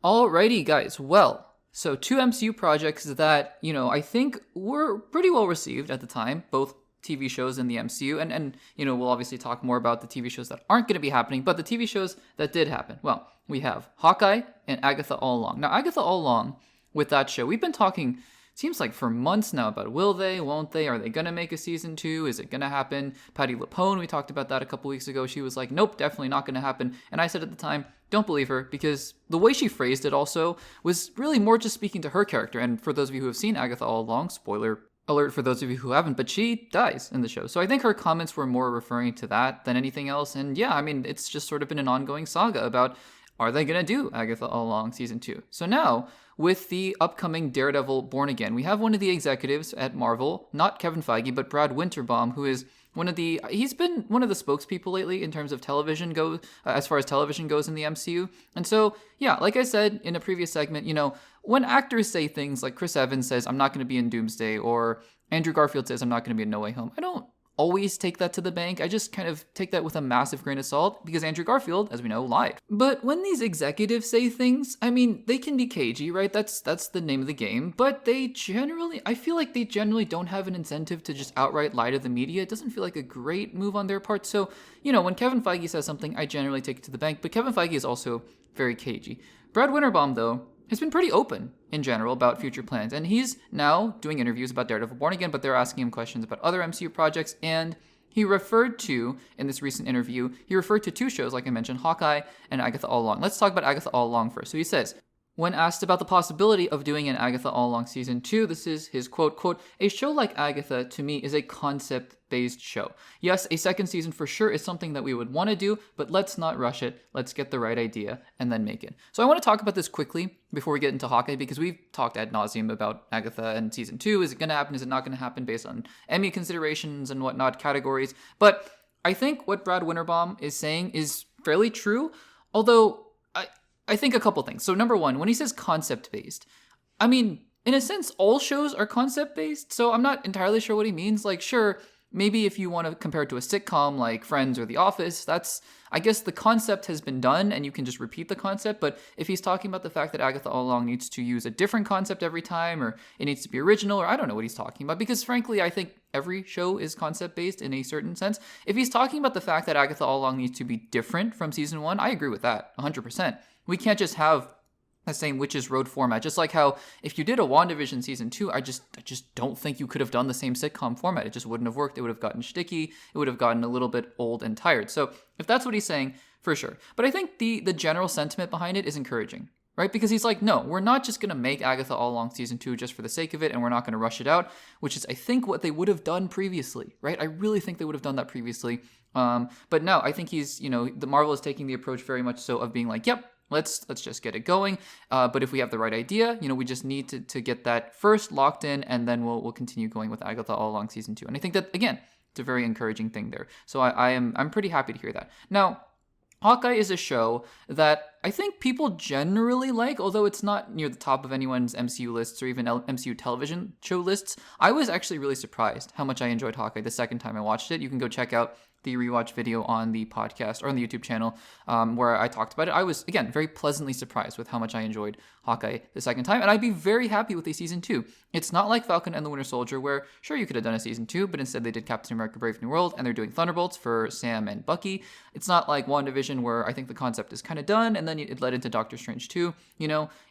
Alrighty, guys. Well, so two MCU projects that, I think were pretty well received at the time, both TV shows in the MCU, and we'll obviously talk more about the TV shows that aren't going to be happening, but the TV shows that did happen. Well, we have Hawkeye and Agatha all along. Now, Agatha all along, with that show, we've been talking, seems like for months now, about will they, won't they, are they going to make a season 2, is it going to happen? Patti LuPone, we talked about that a couple weeks ago, she was like, nope, definitely not going to happen, and I said at the time, don't believe her, because the way she phrased it also was really more just speaking to her character, and for those of you who have seen Agatha all along, spoiler alert for those of you who haven't, but she dies in the show. So I think her comments were more referring to that than anything else. And yeah, I mean, it's just sort of been an ongoing saga about, are they going to do Agatha all along season 2? So now, with the upcoming Daredevil Born Again, we have one of the executives at Marvel, not Kevin Feige, but Brad Winterbaum, who is he's been one of the spokespeople lately in terms of television as far as television goes in the MCU. And so, yeah, like I said in a previous segment, when actors say things like Chris Evans says, I'm not going to be in Doomsday, or Andrew Garfield says, I'm not going to be in No Way Home, I don't always take that to the bank. I just kind of take that with a massive grain of salt because Andrew Garfield, as we know, lied. But when these executives say things, I mean, they can be cagey, right? That's the name of the game. But I feel like they generally don't have an incentive to just outright lie to the media. It doesn't feel like a great move on their part. So, when Kevin Feige says something, I generally take it to the bank. But Kevin Feige is also very cagey. Brad Winterbaum, though, has been pretty open in general about future plans. And he's now doing interviews about Daredevil Born Again, but they're asking him questions about other MCU projects. And he referred to, in this recent interview, to two shows, like I mentioned, Hawkeye and Agatha All Along. Let's talk about Agatha All Along first. So he says, when asked about the possibility of doing an Agatha All Along season 2, this is his quote, a show like Agatha, to me, is a concept-based show. Yes, a second season for sure is something that we would want to do, but let's not rush it. Let's get the right idea and then make it. So I want to talk about this quickly before we get into Hawkeye, because we've talked ad nauseum about Agatha and season 2. Is it going to happen? Is it not going to happen based on Emmy considerations and whatnot, categories? But I think what Brad Winterbaum is saying is fairly true, although I think a couple things. So number one, when he says concept-based, I mean, in a sense, all shows are concept-based, so I'm not entirely sure what he means. Like, sure, maybe if you want to compare it to a sitcom like Friends or The Office, I guess the concept has been done and you can just repeat the concept. But if he's talking about the fact that Agatha All Along needs to use a different concept every time, or it needs to be original, or I don't know what he's talking about, because frankly, I think every show is concept-based in a certain sense. If he's talking about the fact that Agatha All Along needs to be different from season 1, I agree with that 100%. We can't just have the same Witches Road format. Just like how if you did a WandaVision season 2, I just don't think you could have done the same sitcom format. It just wouldn't have worked. It would have gotten sticky. It would have gotten a little bit old and tired. So if that's what he's saying, for sure. But I think the general sentiment behind it is encouraging, right? Because he's like, no, we're not just going to make Agatha All Along season 2 just for the sake of it, and we're not going to rush it out, which is, I think, what they would have done previously, right? I really think they would have done that previously. But no, I think he's, the Marvel is taking the approach very much so of being like, yep, let's just get it going. But if we have the right idea, we just need to get that first locked in, and then we'll continue going with Agatha All Along season 2. And I think that, again, it's a very encouraging thing there. So I'm pretty happy to hear that. Now, Hawkeye is a show that I think people generally like, although it's not near the top of anyone's MCU lists or even MCU television show lists. I was actually really surprised how much I enjoyed Hawkeye the second time I watched it. You can go check out the rewatch video on the podcast or on the YouTube channel where I talked about it. I was, again, very pleasantly surprised with how much I enjoyed Hawkeye the second time, and I'd be very happy with a season 2. It's not like Falcon and the Winter Soldier, where sure, you could have done a season 2, but instead they did Captain America Brave New World, and they're doing Thunderbolts for Sam and Bucky. It's not like WandaVision, where I think the concept is kind of done, and then it led into Doctor Strange 2.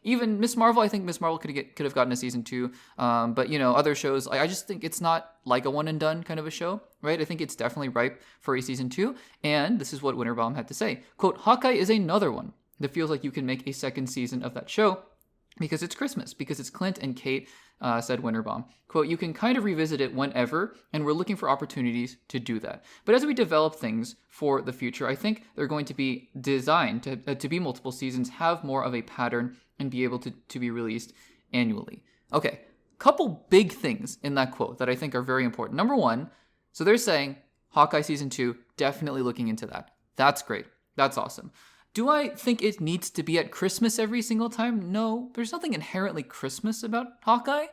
Even Miss Marvel, I think Miss Marvel could have gotten a season 2, but other shows, I just think it's not like a one and done kind of a show, right? I think it's definitely ripe for a season 2, and this is what Winterbaum had to say. Quote, Hawkeye is another one that feels like you can make a second season of that show because it's Christmas, because it's Clint and Kate, said Winterbaum. Quote, you can kind of revisit it whenever, and we're looking for opportunities to do that. But as we develop things for the future, I think they're going to be designed to be multiple seasons, have more of a pattern, and be able to be released annually. Okay, couple big things in that quote that I think are very important. Number one, so they're saying Hawkeye season 2, definitely looking into that. That's great. That's awesome. Do I think it needs to be at Christmas every single time? No, there's nothing inherently Christmas about Hawkeye.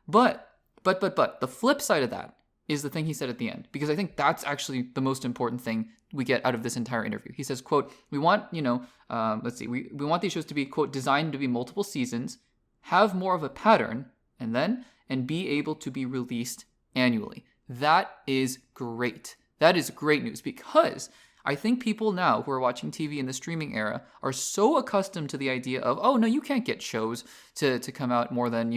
But the flip side of that is the thing he said at the end, because I think that's actually the most important thing we get out of this entire interview. He says, quote, we want, we want these shows to be, quote, designed to be multiple seasons, have more of a pattern, and be able to be released annually. That is great. That is great news, because I think people now who are watching TV in the streaming era are so accustomed to the idea of, oh, no, you can't get shows to come out more than,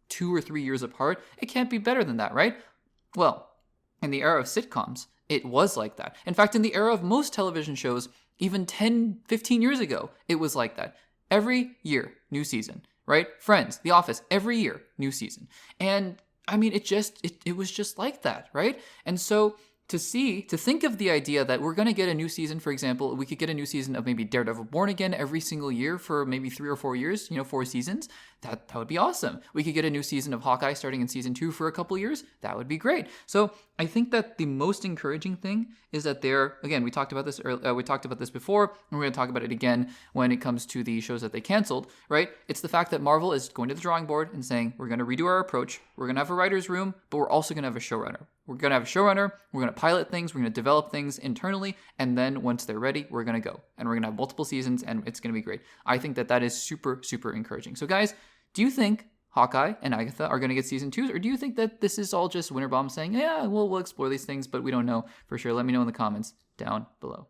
2 or 3 years apart. It can't be better than that, right? Well, in the era of sitcoms, it was like that. In fact, in the era of most television shows, even 10, 15 years ago, it was like that. Every year, new season, right? Friends, The Office, every year, new season. And I mean, it was just like that, right? And so to think of the idea that we're going to get a new season, for example, we could get a new season of maybe Daredevil Born Again every single year for maybe 3 or 4 years, 4 seasons. That would be awesome. We could get a new season of Hawkeye starting in season 2 for a couple years. That would be great. So I think that the most encouraging thing is that again, we talked about this before, and we're going to talk about it again when it comes to the shows that they canceled, right? It's the fact that Marvel is going to the drawing board and saying, we're going to redo our approach. We're going to have a writer's room, but we're also going to have a showrunner. We're going to have a showrunner, we're going to pilot things, we're going to develop things internally, and then once they're ready, we're going to go. And we're going to have multiple seasons, and it's going to be great. I think that is super, super encouraging. So guys, do you think Hawkeye and Agatha are going to get season 2s, or do you think that this is all just Winterbomb saying, yeah, we'll explore these things, but we don't know for sure? Let me know in the comments down below.